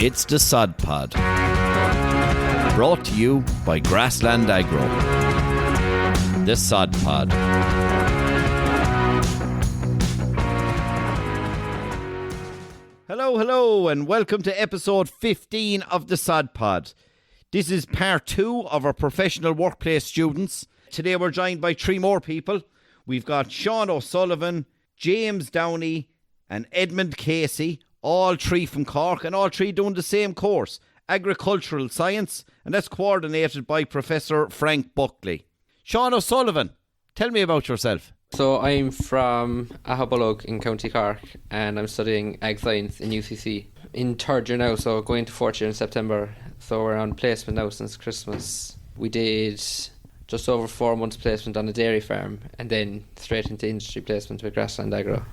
It's the Sod Pod, brought to you by Grassland Agro. The Sod Pod. Hello, and welcome to episode 15 of the Sod Pod. This is part 2 of our professional workplace students. Today we're joined by 3 more people. We've got Sean O'Sullivan, James Downey, and Edmond Casey, all 3 from Cork, and all 3 doing the same course, agricultural science, and that's coordinated by Professor Frank Buckley. Sean O'Sullivan, tell me about yourself. So I'm from Edmond in County Cork, and I'm studying ag science in UCC. In third year now, so going to fourth year in September. So we're on placement now since Christmas. We did just over 4 months placement on a dairy farm, and then straight into industry placement with Grassland Agro.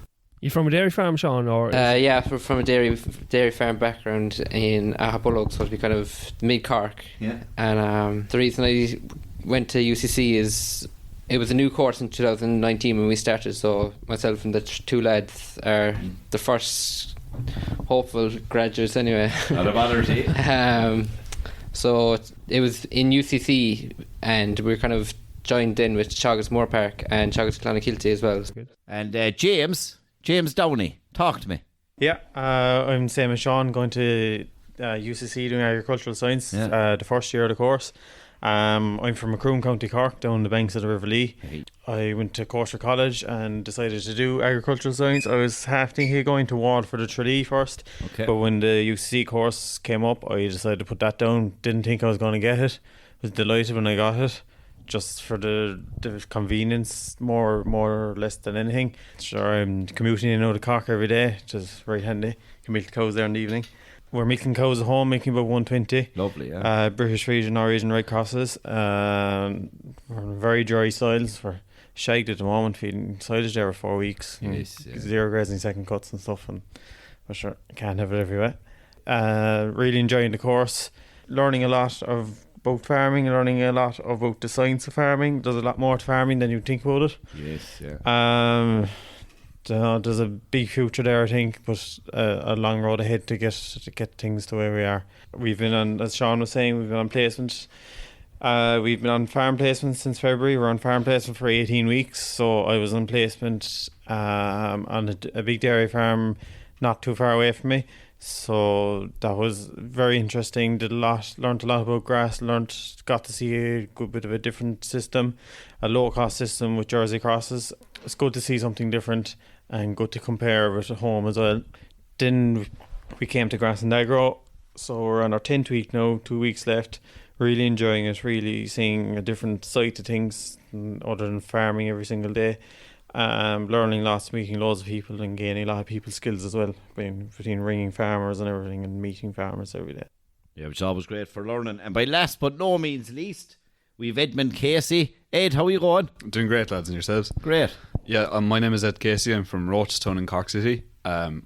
You from a dairy farm, Sean? Or yeah, from a dairy farm background in Edmond, so it'd be kind of mid Cork. Yeah. And the reason I went to UCC is it was a new course in 2019 when we started. So myself and the 2 lads are the first hopeful graduates anyway. Not a bother to you. So it was in UCC, and we were kind of joined in with Teagasc Moore Park and Teagasc Clonakilty as well. And James Downey, talk to me. Yeah, I'm same as Sean, going to UCC doing agricultural science, the first year of the course. I'm from Macroom, County Cork, down the banks of the River Lee. I went to County College and decided to do agricultural science. I was half thinking of going to Ward for the Tralee first, but when the UCC course came up, I decided to put that down. Didn't think I was going to get it. Was delighted when I got it, just for the convenience, more or less than anything. Sure, I'm commuting in out of Cork every day, which is very handy. Can milk cows there in the evening. We're milking cows at home, making about 120. Lovely, yeah. British region, Norwegian right crosses. We're on very dry soils. We're shagged at the moment, feeding silage there for 4 weeks. Yes, yeah. 0 grazing second cuts and stuff, and for sure, can't have it everywhere. Really enjoying the course, learning a lot about farming, learning a lot about the science of farming. There's a lot more to farming than you think about it. Yes, yeah. There's a big future there, I think, but a long road ahead to get things to where we are. We've been on, as Sean was saying, we've been on placement. We've been on farm placement since February. We're on farm placement for 18 weeks. So I was on placement on a big dairy farm not too far away from me. So that was very interesting. Did a lot, learned a lot about grass, got to see a good bit of a different system, a low cost system with Jersey crosses. It's good to see something different and good to compare with at home as well. Then we came to Grassland Agro, so we're on our 10th week now, 2 weeks left. Really enjoying it, really seeing a different side to things other than farming every single day. Learning lots, meeting loads of people and gaining a lot of people's skills as well, between ringing farmers and everything and meeting farmers every day. Yeah, which is always great for learning. And by last but no means least, we've Edmond Casey. Ed, how are you going? Doing great, lads, and yourselves? Great. Yeah, my name is Ed Casey. I'm from Rochestown in Cork City.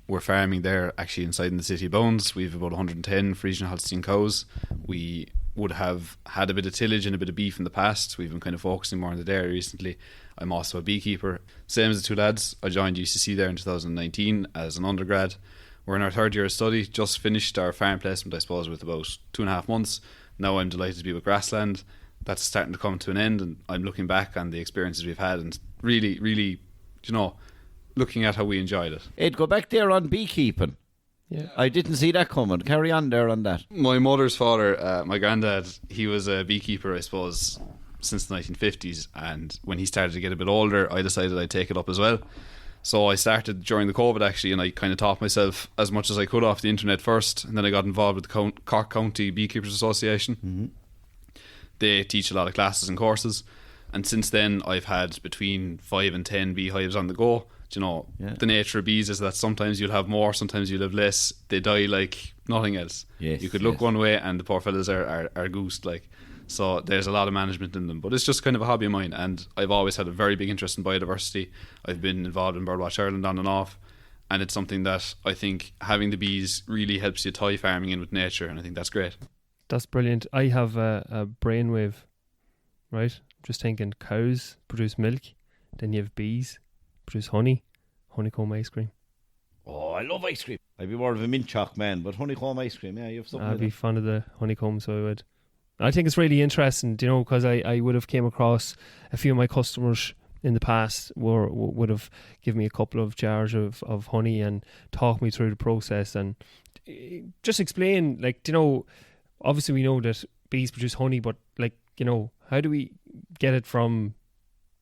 We're farming there actually inside in the city bounds. We've about 110 Friesian Holstein cows. We would have had a bit of tillage and a bit of beef in the past. We've been kind of focusing more on the dairy recently. I'm also a beekeeper. Same as the 2 lads. I joined UCC there in 2019 as an undergrad. We're in our 3rd year of study. Just finished our farm placement, I suppose, with about 2.5 months. Now I'm delighted to be with Grassland. That's starting to come to an end, and I'm looking back on the experiences we've had and really, looking at how we enjoyed it. Ed, go back there on beekeeping. Yeah. I didn't see that coming. Carry on there on that. My mother's father, my granddad, he was a beekeeper, I suppose, since the 1950s, and when he started to get a bit older, I decided I'd take it up as well. So I started during the COVID actually, and I kind of taught myself as much as I could off the internet first, and then I got involved with the Cork County Beekeepers Association. Mm-hmm. They teach a lot of classes and courses, and since then I've had between 5 and 10 beehives on the go. The nature of bees is that sometimes you'll have more, sometimes you'll have less. They die like nothing else. Yes, you could look one way and the poor fellas are goosed, like. So there's a lot of management in them, but it's just kind of a hobby of mine, and I've always had a very big interest in biodiversity. I've been involved in Birdwatch Ireland on and off, and it's something that I think having the bees really helps you tie farming in with nature, and I think that's great. That's brilliant. I have a brainwave, right? I'm just thinking cows produce milk, then you have bees produce honey, honeycomb ice cream. Oh, I love ice cream. I'd be more of a mint choc man, but honeycomb ice cream, yeah, you have something. I'd like be that. fond of the honeycomb, so I would. I think it's really interesting, you know, because I would have came across a few of my customers in the past would have given me a couple of jars of honey and talked me through the process and just explain, like, you know, obviously we know that bees produce honey, but, like, you know, how do we get it from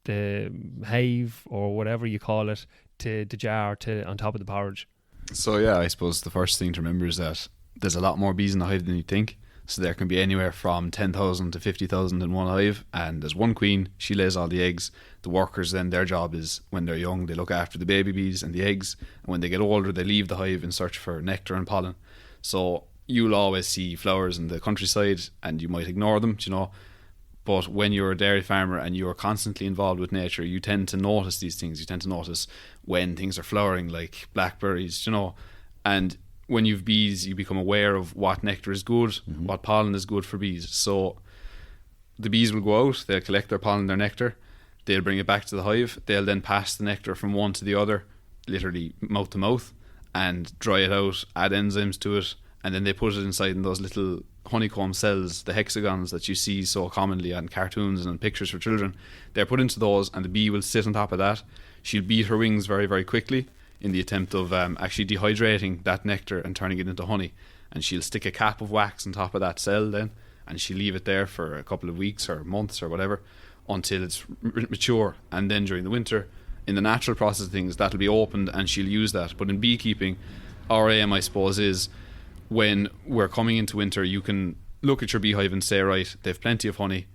the hive or whatever you call it to the jar to on top of the porridge? So yeah, I suppose the first thing to remember is that there's a lot more bees in the hive than you think. So there can be anywhere from 10,000 to 50,000 in one hive, and there's one queen. She lays all the eggs. The workers then, their job is, when they're young, they look after the baby bees and the eggs, and when they get older they leave the hive in search for nectar and pollen. So you'll always see flowers in the countryside and you might ignore them, you know, but when you're a dairy farmer and you're constantly involved with nature, you tend to notice these things. You tend to notice when things are flowering, like blackberries, you know, and when you've bees, you become aware of what nectar is good, what pollen is good for bees. So the bees will go out, they'll collect their pollen, their nectar, they'll bring it back to the hive, they'll then pass the nectar from one to the other, literally mouth to mouth, and dry it out, add enzymes to it, and then they put it inside in those little honeycomb cells, the hexagons that you see so commonly on cartoons and on pictures for children. They're put into those, and the bee will sit on top of that. She'll beat her wings very, very quickly in the attempt of actually dehydrating that nectar and turning it into honey. And she'll stick a cap of wax on top of that cell then, and she'll leave it there for a couple of weeks or months or whatever until it's mature. And then during the winter, in the natural process of things, that'll be opened and she'll use that. But in beekeeping, our aim, I suppose, is when we're coming into winter, you can look at your beehive and say, right, they've plenty of honey,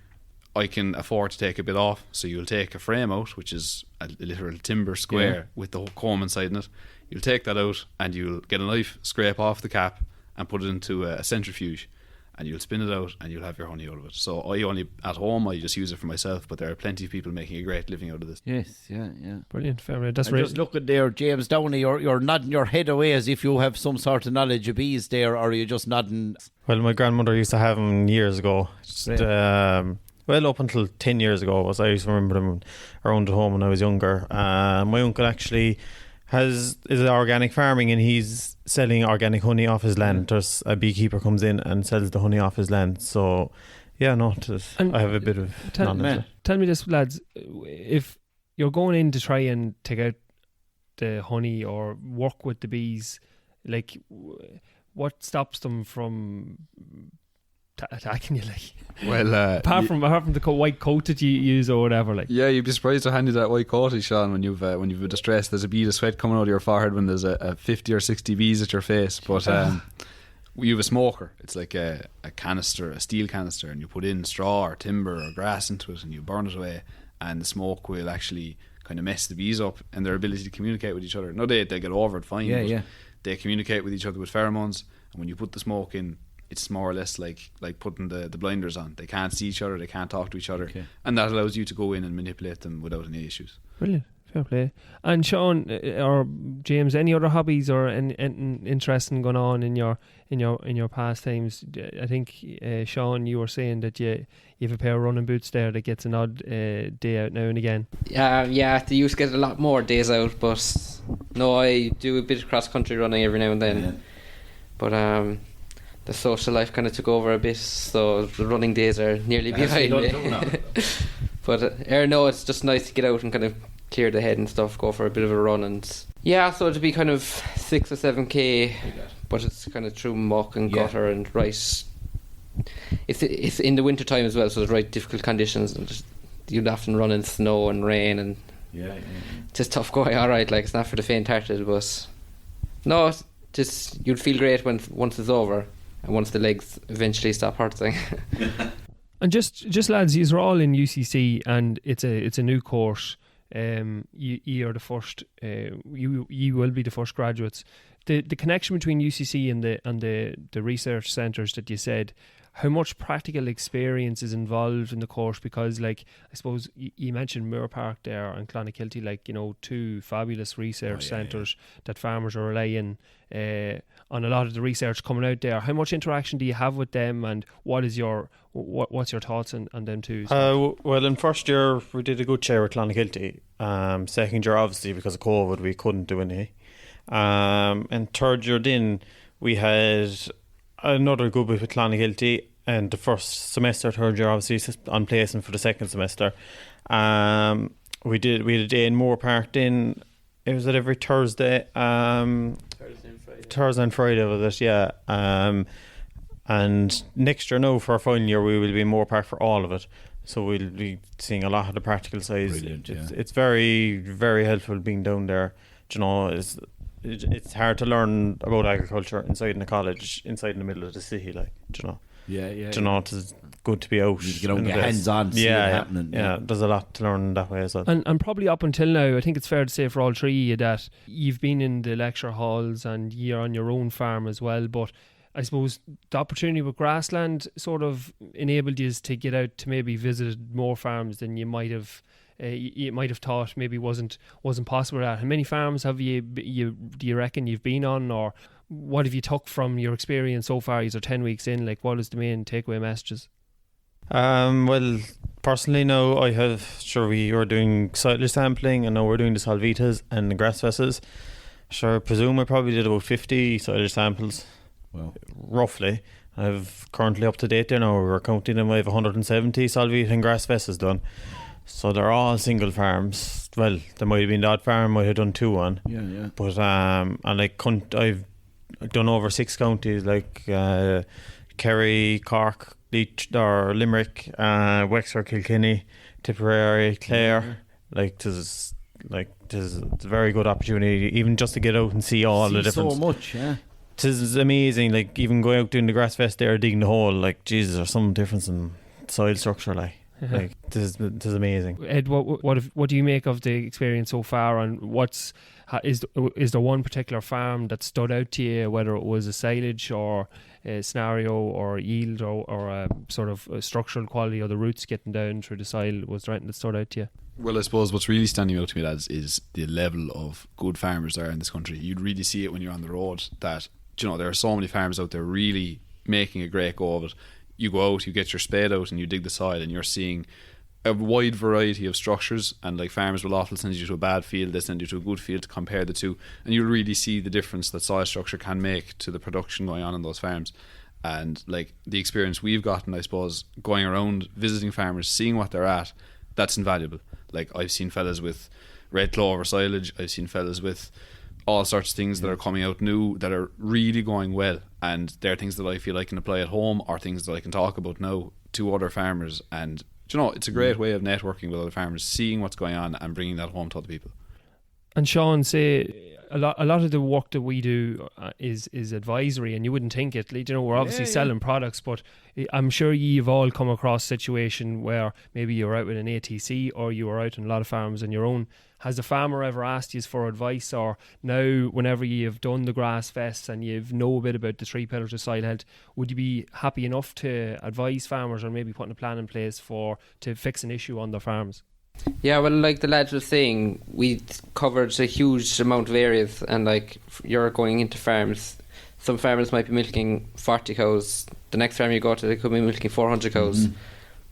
I can afford to take a bit off. So you'll take a frame out, which is a literal timber square with the comb inside it. You'll take that out and you'll get a knife, scrape off the cap and put it into a centrifuge, and you'll spin it out and you'll have your honey out of it. So I only, at home, I just use it for myself, but there are plenty of people making a great living out of this. Yes, yeah. Brilliant, fair enough. That's I'm just looking there, James Downey, you're nodding your head away as if you have some sort of knowledge of bees there, or are you just nodding? Well, my grandmother used to have them years ago. Well, up until 10 years ago, I used to remember them around at home when I was younger. My uncle actually is organic farming, and he's selling organic honey off his land. There's a beekeeper comes in and sells the honey off his land. So, yeah, no, I have a bit of knowledge. Tell me this, lads, if you're going in to try and take out the honey or work with the bees, like, what stops them from attacking you, like? Well, apart from the white coat that you use or whatever, like. Yeah, you'd be surprised how handy that white coat is, Sean, when you've a distress. There's a bead of sweat coming out of your forehead when there's a 50 or 60 bees at your face. But you have a smoker. It's like a canister, a steel canister, and you put in straw or timber or grass into it and you burn it away, and the smoke will actually kind of mess the bees up and their ability to communicate with each other. No, they get over it fine. But they communicate with each other with pheromones, and when you put the smoke in, it's more or less like putting the blinders on. They can't see each other, they can't talk to each other, and that allows you to go in and manipulate them without any issues. Brilliant, fair play. And Sean or James, any other hobbies or anything interesting going on in your pastimes? I think Sean, you were saying that you have a pair of running boots there that gets an odd day out now and again. Yeah, they used to get a lot more days out, but no, I do a bit of cross country running every now and then. But the social life kind of took over a bit, so the running days are nearly behind me. But no, it's just nice to get out and kind of clear the head and stuff, go for a bit of a run, and yeah, so it'd be kind of 6 or 7k, but it's kind of through muck and gutter and right. It's in the winter time as well, so there's right difficult conditions, and just, you'd often run in snow and rain, and it's just tough going. All right, like, it's not for the faint-hearted, but no, it's just, you'd feel great once it's over. And once the legs eventually stop hurting. And just lads, you're all in UCC, and it's a new course. You are the first. You will be the first graduates. The connection between UCC and the research centres that you said, how much practical experience is involved in the course? Because, like, I suppose you mentioned Moore Park there and Clonakilty, like, you know, two fabulous research centres that farmers are relying on a lot of the research coming out there. How much interaction do you have with them, and what's your thoughts on them too? Well, in first year we did a good share with Clonakilty. Second year, obviously, because of COVID, we couldn't do any. And third year then, we had another good bit with Clonagilty, and the first semester, third year, obviously on placement for the second semester. We had a day in Moore Park then. It was at every Thursday. Thursday and Friday was it, yeah. And next year now, for our final year, we will be in Moore Park for all of it. So we'll be seeing a lot of the practical sides. Brilliant, It's very, very helpful being down there. You know, it's hard to learn about agriculture inside in the college, inside in the middle of the city, like, you know. Yeah. You know, it's good to be out. You get out and get hands-on, see it happening. Yeah, there's a lot to learn that way as well. And probably up until now, I think it's fair to say for all three of you that you've been in the lecture halls and you're on your own farm as well, but I suppose the opportunity with Grassland sort of enabled you to get out to maybe visit more farms than you might have thought maybe wasn't possible at. How many farms have do you reckon you've been on, or what have you took from your experience so far? You're 10 weeks in, like, what is the main takeaway messages? Well, personally now we were doing silage sampling, and now we're doing the Solvitas and the grass vessels. Sure, I presume I probably did about 50 silage samples. Well, roughly. I've currently up to date there now. We're counting them. I have 170 Solvita and grass vessels done. So they're all single farms. Well, there might have been the odd farm might have done 2 on. Yeah. But and I've done over 6 counties like Kerry, Cork, Limerick, Wexford, Kilkenny, Tipperary, Clare. It's a very good opportunity, even just to get out and see all the different. So much, yeah. Tis amazing, like even going out doing the grass vest there, digging the hole, like Jesus, there's some difference in soil structure, like tis amazing. Ed, what do you make of the experience so far, and is there one particular farm that stood out to you, whether it was a silage or a scenario or yield or a sort of a structural quality or the roots getting down through the soil? Was there anything that stood out to you? Well, I suppose what's really standing out to me, lads, is the level of good farmers there in this country. You'd really see it when you're on the road that, you know, there are so many farmers out there really making a great go of it. You go out, you get your spade out and you dig the soil, and you're seeing a wide variety of structures, and like farmers will often send you to a bad field, they send you to a good field to compare the two, and you'll really see the difference that soil structure can make to the production going on in those farms. And like the experience we've gotten, I suppose, going around visiting farmers, seeing what they're at, that's invaluable. Like I've seen fellas with red clover silage, I've seen fellas with all sorts of things that are coming out new that are really going well, and they're things that I feel I can apply at home, or things that I can talk about now to other farmers. And you know, it's a great way of networking with other farmers, seeing what's going on and bringing that home to other people. And Sean, say a lot of the work that we do is advisory, and you wouldn't think it. You know, we're obviously selling products, but I'm sure you've all come across a situation where maybe you're out with an ATC or you were out on a lot of farms on your own. Has a farmer ever asked you for advice, or now whenever you've done the grass vests and you know a bit about the 3 pillars of soil health, would you be happy enough to advise farmers, or maybe putting a plan in place to fix an issue on their farms? Yeah, well, like the lads were saying, we covered a huge amount of areas, and like you're going into farms, some farmers might be milking 40 cows, the next farm you go to they could be milking 400 cows,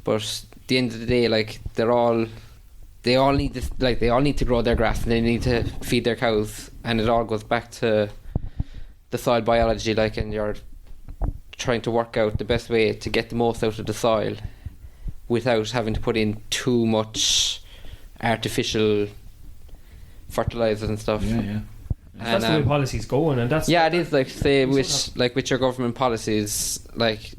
but at the end of the day, like they all need this, like they all need to grow their grass and they need to feed their cows, and it all goes back to the soil biology, like, and you're trying to work out the best way to get the most out of the soil without having to put in too much artificial fertilizers and stuff. And that's the way policy's going, and that's it is, like, say with your government policies, like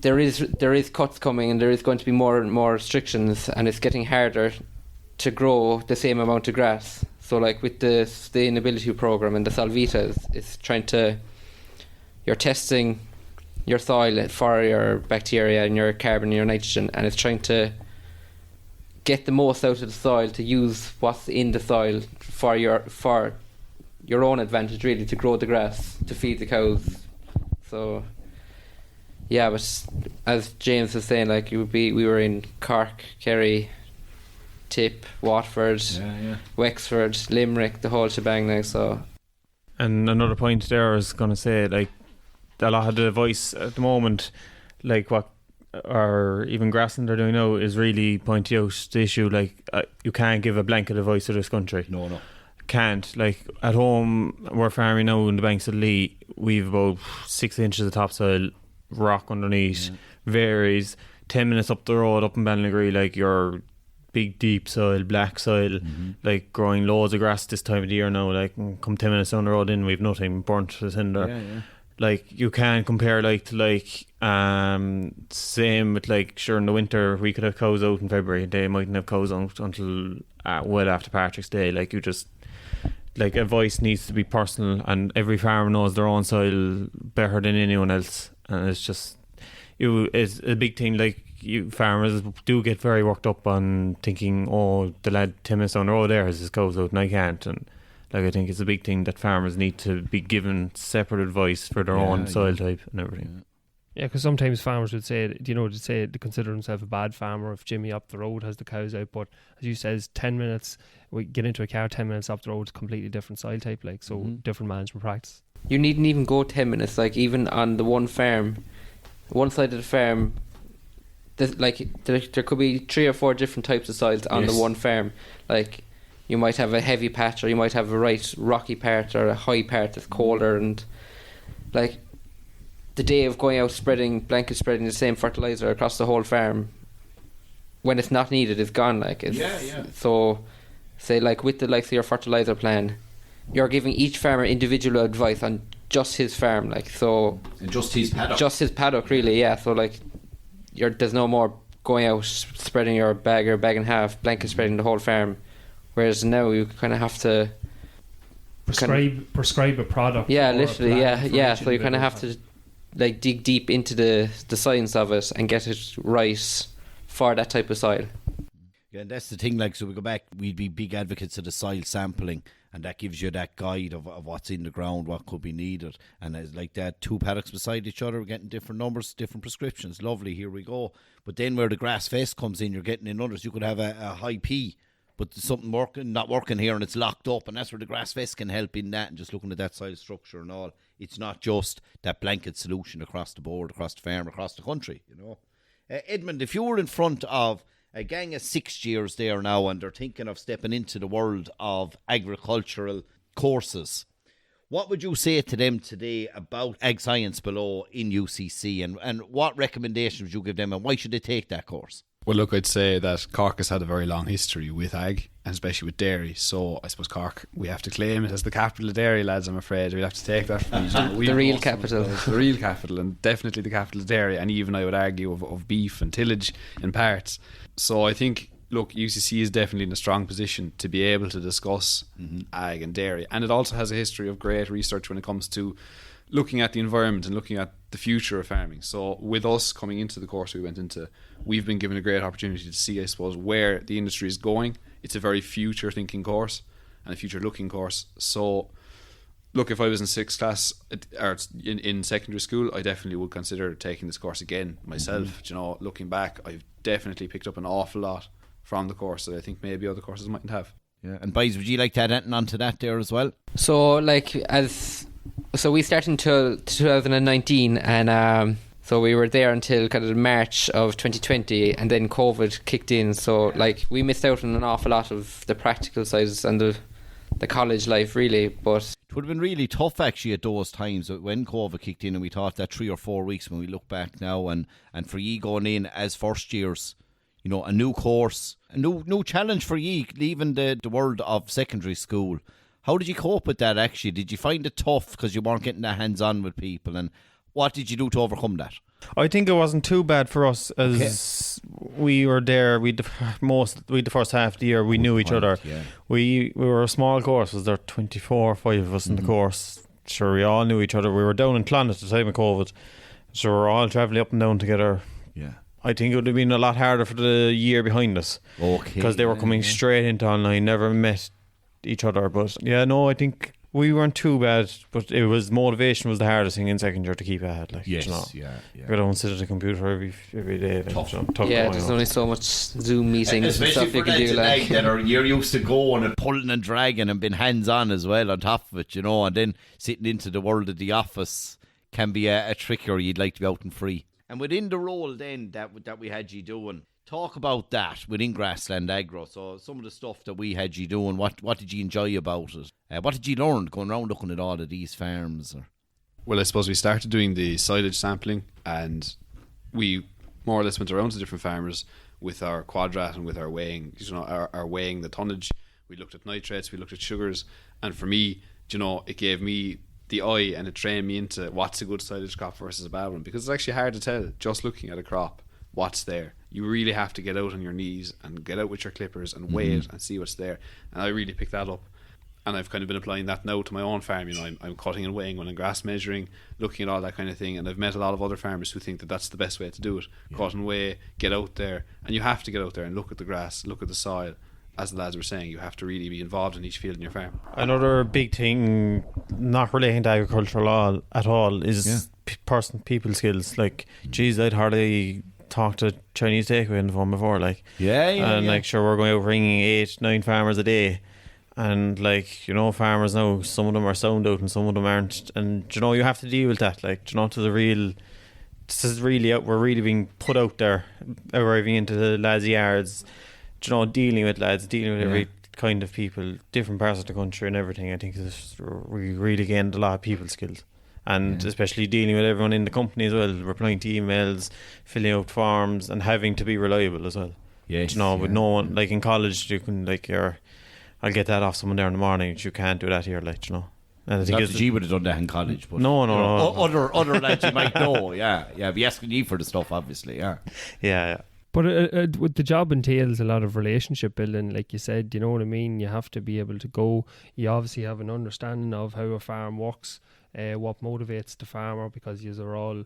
there is cuts coming, and there is going to be more and more restrictions, and it's getting harder to grow the same amount of grass. So like with the sustainability program and the Solvitas, it's you're testing your soil for your bacteria and your carbon and your nitrogen, and it's trying to get the most out of the soil, to use what's in the soil for your own advantage, really, to grow the grass, to feed the cows. So yeah, but as James was saying, like we were in Cork, Kerry, Tip, Watford, Wexford, Limerick, the whole shebang now. So, and another point there is going to say, like, a lot of the advice at the moment, like what or even Grassland are doing now, is really pointing out the issue, like you can't give a blanket advice to this country. No. can't. Like at home, we're farming now in the banks of the Lee. We've about 6 inches of topsoil, rock underneath, varies. 10 minutes up the road, up in Ballinagry, like your big deep soil, black soil, like growing loads of grass this time of the year now. Like come 10 minutes down the road in, we've nothing burnt to the cinder. Yeah. Like you can't compare like to like same with like sure in the winter we could have cows out in February. They mightn't have cows out until well after Patrick's Day. Like you just like advice needs to be personal, and every farmer knows their own soil better than anyone else, and it's just it's a big thing. Like you farmers do get very worked up on thinking, oh, the lad 10 minutes down the road there has his cows out and I can't. And like I think it's a big thing that farmers need to be given separate advice for their own soil type and everything. Yeah, because sometimes farmers would say, they consider themselves a bad farmer if Jimmy up the road has the cows out. But as you says, 10 minutes, we get into a car, 10 minutes up the road is completely different soil type, like, so different management practice. You needn't even go 10 minutes, like even on the one farm, one side of the farm, there could be 3 or 4 different types of soils on the one farm. Like you might have a heavy patch, or you might have a right rocky part, or a high part that's colder, and like the day of going out blanket spreading the same fertilizer across the whole farm, when it's not needed, it's gone. Like it's, so say like with the likes of your fertilizer plan, you're giving each farmer individual advice on just his farm, like, so and just his paddock really. Yeah, so like there's no more going out spreading your bag or bag and a half, blanket spreading the whole farm, whereas now you kind of have to prescribe a product. Yeah, literally. Yeah. So you kind of have to like dig deep into the science of it and get it right for that type of soil. Yeah, and that's the thing, like, so we go back, we'd be big advocates of the soil sampling, and that gives you that guide of what's in the ground, what could be needed. And it's like that, 2 paddocks beside each other, we're getting different numbers, different prescriptions. Lovely, here we go. But then where the grass fest comes in, you're getting in others. You could have a high P, but there's something not working here and it's locked up, and that's where the grass fest can help in that, and just looking at that soil structure and all. It's not just that blanket solution across the board, across the farm, across the country, you know. Edmond, if you were in front of a gang of 6th years there now and they're thinking of stepping into the world of agricultural courses, what would you say to them today about ag science below in UCC, and what recommendations would you give them, and why should they take that course? Well, look, I'd say that Cork has had a very long history with ag, and especially with dairy. So I suppose Cork, we have to claim it as the capital of dairy, lads. I'm afraid we'll have to take that from you. The real capital. The real capital, and definitely the capital of dairy, and even I would argue of beef and tillage in parts. So I think, look, UCC is definitely in a strong position to be able to discuss ag and dairy, and it also has a history of great research when it comes to looking at the environment and looking at the future of farming. So with us coming into the course we went into, we've been given a great opportunity to see, I suppose, where the industry is going. It's a very future thinking course and a future looking course. So look, if I was in 6th class or in secondary school, I definitely would consider taking this course again myself. You know, looking back, I've definitely picked up an awful lot from the course that I think maybe other courses mightn't have. Yeah, and boys, would you like to add anything onto that there as well? So like so we started until 2019, and so we were there until kind of March of 2020, and then COVID kicked in. So like we missed out on an awful lot of the practical sides and the college life, really. But it would have been really tough actually at those times when COVID kicked in, and we thought that 3 or 4 weeks when we look back now, and for ye going in as first years, you know, a new course, a new challenge for ye, leaving the world of secondary school. How did you cope with that actually? Did you find it tough because you weren't getting that hands-on with people, and what did you do to overcome that? I think it wasn't too bad for us as we were there. We the first half of the year we knew each other. Yeah. We were a small course. Was there 5 of us in the course? Sure, we all knew each other. We were down in Clon at the time of COVID, so we were all travelling up and down together. Yeah. I think it would have been a lot harder for the year behind us. Okay. Because they were coming straight into online, never met each other. But yeah, no, I think we weren't too bad, but it was motivation was the hardest thing in second year to keep ahead. Like, yes, you know, yeah. Go down and sit at the computer every day. Tough. Yeah, there's only so much Zoom meetings and stuff you can do. Like that you're used to going and pulling and dragging and being hands on as well on top of it, you know, and then sitting into the world of the office can be a trickier. You'd like to be out and free. And within the role then that we had you doing, Talk about that within Grassland Agro. So some of the stuff that we had you doing, what did you enjoy about it? What did you learn going around looking at all of these farms? Well, I suppose we started doing the silage sampling, and we more or less went around to different farmers with our quadrat and with our weighing, our weighing the tonnage. We looked at nitrates, we looked at sugars, and for me, it gave me the eye, and it trained me into what's a good silage crop versus a bad one, because it's actually hard to tell just looking at a crop what's there. You really have to get out on your knees and get out with your clippers and weigh it and see what's there. And I really picked that up, and I've kind of been applying that now to my own farm. I'm cutting and weighing when I'm grass measuring, looking at all that kind of thing. And I've met a lot of other farmers who think that that's the best way to do it. Cut and weigh, get out there, and you have to get out there and look at the grass, look at the soil. As the lads were saying, you have to really be involved in each field in your farm. Another big thing, not relating to agriculture at all, is people skills. Like, geez, I'd hardly talked to Chinese takeaway on the phone before, sure, we're going out ringing 8-9 farmers a day, and farmers now, some of them are sound out and some of them aren't, and you have to deal with that. This is really out. We're really being put out there, arriving into the lads' yards, dealing with lads, dealing with every kind of people, different parts of the country and everything. I think we really gained a lot of people skills. And especially dealing with everyone in the company as well, replying to emails, filling out forms, and having to be reliable as well. Yes, with no one, like in college, you can I'll get that off someone there in the morning. You can't do that here, And I think not that you would have done that in college, but no. Other lads you might know, be asking you for the stuff, obviously, yeah. But with the job entails a lot of relationship building, like you said. You know what I mean? You have to be able to go. You obviously have an understanding of how a farm works. What motivates the farmer, because you are all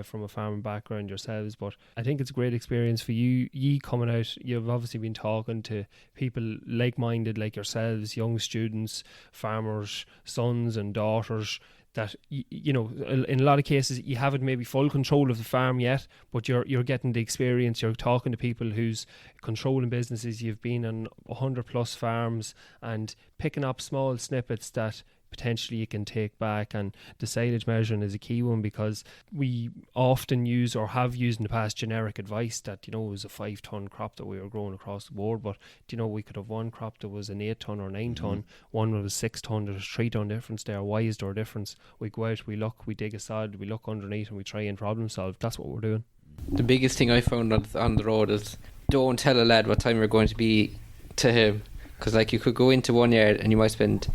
from a farming background yourselves. But I think it's a great experience for you coming out. You've obviously been talking to people like-minded like yourselves, young students, farmers, sons and daughters, that in a lot of cases you haven't maybe full control of the farm yet, but you're getting the experience. You're talking to people who's controlling businesses. You've been on 100+ farms and picking up small snippets that potentially you can take back. And the silage measuring is a key one, because we often use, or have used in the past, generic advice that it was a 5-ton crop that we were growing across the board, but we could have one crop that was an 8-ton or 9-ton, one was 6-ton. There's a 3-ton difference there. Why is there a difference? We go out, we look, we dig a sod, we look underneath, and we try and problem solve. That's what we're doing. The biggest thing I found on the road is, don't tell a lad what time you're going to be to him, because you could go into one yard and you might spend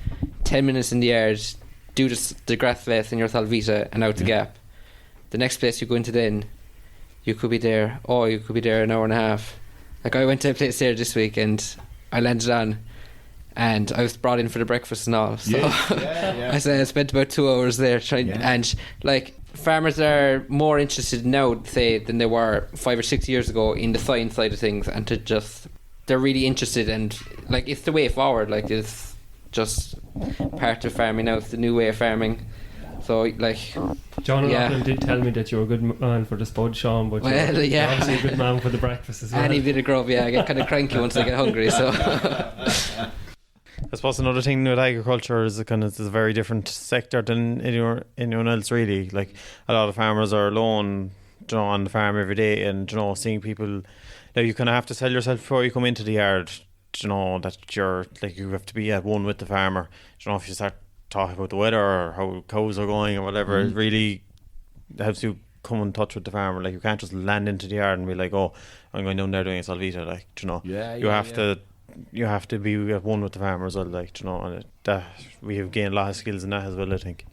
10 minutes in the yard, do the grass vest in your Salvita and out the gap. The next place you go into, then you could be there an hour and a half. I went to a place there this week and I landed on, and I was brought in for the breakfast and all, so I spent about 2 hours there trying, and farmers are more interested now, say, than they were 5 or 6 years ago in the science side of things, and they're really interested, and it's the way forward. It's just part of farming now. It's the new way of farming. So John O'Loughlin did tell me that you're a good man for the spud, Sean, but you're obviously a good man for the breakfast as well. Any bit of grub, I get kind of cranky once I get hungry, so I suppose another thing with agriculture is it's a very different sector than anyone else, really. A lot of farmers are alone, on the farm every day, and seeing people. Now you kind of have to sell yourself before you come into the yard. That you're you have to be at one with the farmer. If you start talking about the weather or how cows are going or whatever, it really helps you come in touch with the farmer. You can't just land into the yard and be like, oh, I'm going down there doing a Salvita. You have to be at one with the farmer as well. And that we have gained a lot of skills in that as well, I think.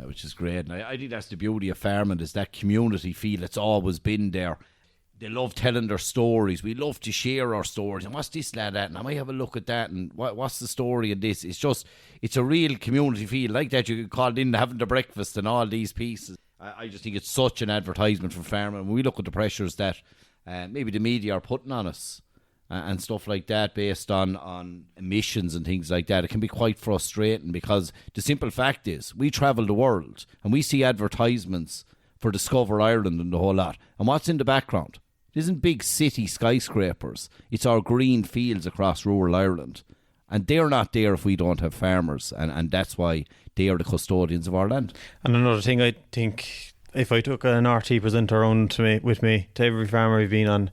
Which is great. And I think that's the beauty of farming, is that community feel. It's always been there. They love telling their stories. We love to share our stories. And what's this lad at? And I might have a look at that. And what's the story of this? It's a real community feel. Like that, you called in having the breakfast and all these pieces. I just think it's such an advertisement for farming. When we look at the pressures that maybe the media are putting on us and stuff like that, based on emissions and things like that, it can be quite frustrating, because the simple fact is we travel the world and we see advertisements for Discover Ireland and the whole lot. And what's in the background? It isn't big city skyscrapers. It's our green fields across rural Ireland. And they're not there if we don't have farmers. And that's why they are the custodians of our land. And another thing, I think, if I took an RT presenter around with me to every farmer we've been on,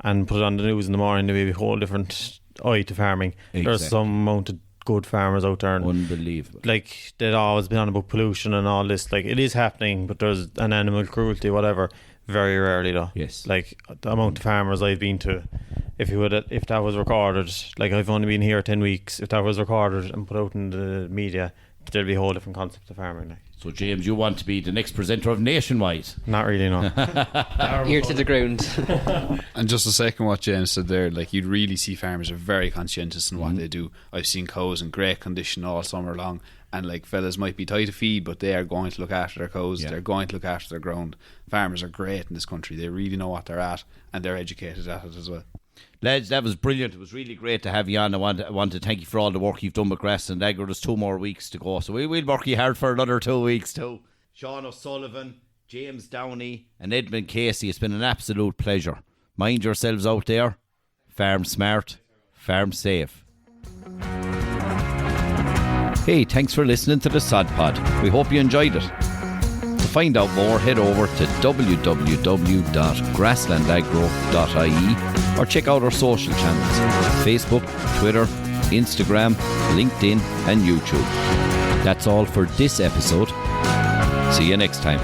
and put it on the news in the morning, there'd be a whole different eye to farming. There's Exactly. some amount of good farmers out there, and Unbelievable. like they'd always been on about pollution and all this. Like, it is happening, but there's an animal cruelty, whatever. Very rarely though. Yes. Like, the amount of farmers I've been to, if that was recorded, like, I've only been here 10 weeks. If that was recorded and put out in the media, there'd be a whole different concept of farming. Like, So, James, you want to be the next presenter of Nationwide? not really, no. Ear to the ground. And just a second, what James said there, like, you'd really see farmers are very conscientious in what they do. I've seen cows in great condition all summer long, and like, fellas might be tight to feed, but they are going to look after their cows. Yeah. They're going to look after their ground. Farmers are great in this country. They really know what they're at, and they're educated at it as well. Lads, that was brilliant. It was really great to have you on. I want to thank you for all the work you've done with Grassland Agro. There's 2 more weeks to go, so we'll work you hard for another 2 weeks too. Sean O'Sullivan, James Downey and Edmond Casey, it's been an absolute pleasure. Mind yourselves out there. Farm smart, farm safe. Hey, thanks for listening to the Sod Pod. We hope you enjoyed it. To find out more, head over to www.grasslandagro.ie or check out our social channels: Facebook, Twitter, Instagram, LinkedIn and YouTube. That's all for this episode. See you next time.